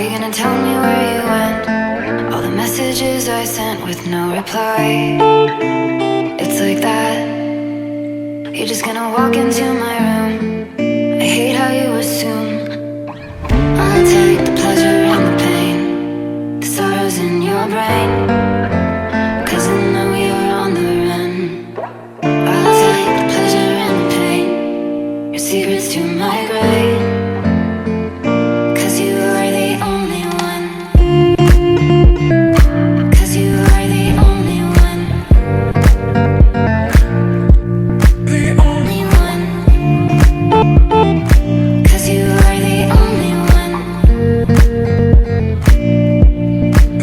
you gonna tell me where you went? All the messages I sent with no reply. It's like that. You're just gonna walk into my room. I hate how you assume I'll take the pleasure and the pain, the sorrows in your brain, 'cause I know you're on the run. I'll take the pleasure and the pain, your secrets to my grave, 'cause you are the only one. 'Cause you are the only one. The only one. 'Cause you are the only one.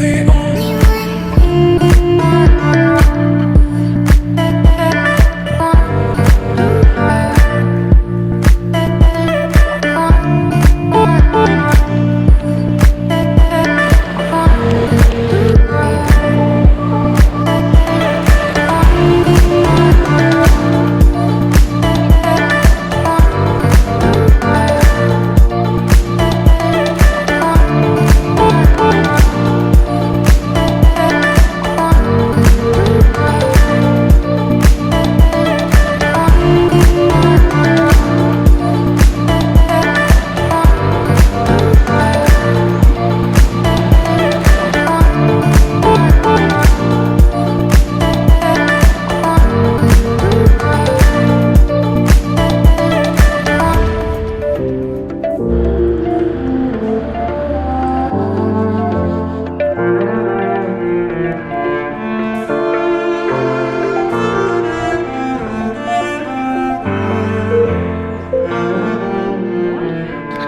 The only one.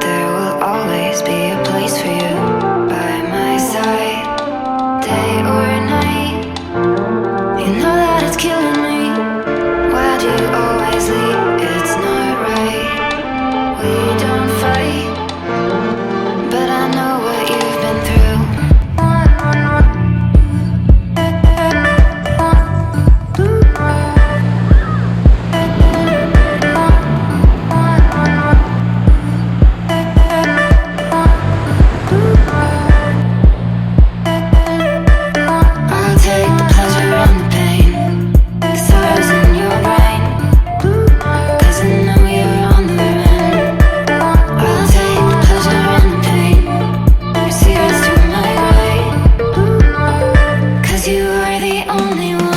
There will always be a place for you by my side, day or night. You know that it's killing me. Why do you always leave? It's not right. We don't fight, but I know what you've been through. I'll take the pleasure and the pain, the sorrows in your brain, 'cause I know you're on the run. I'll take the pleasure and the pain, your secrets to my grave, 'cause you are the only one.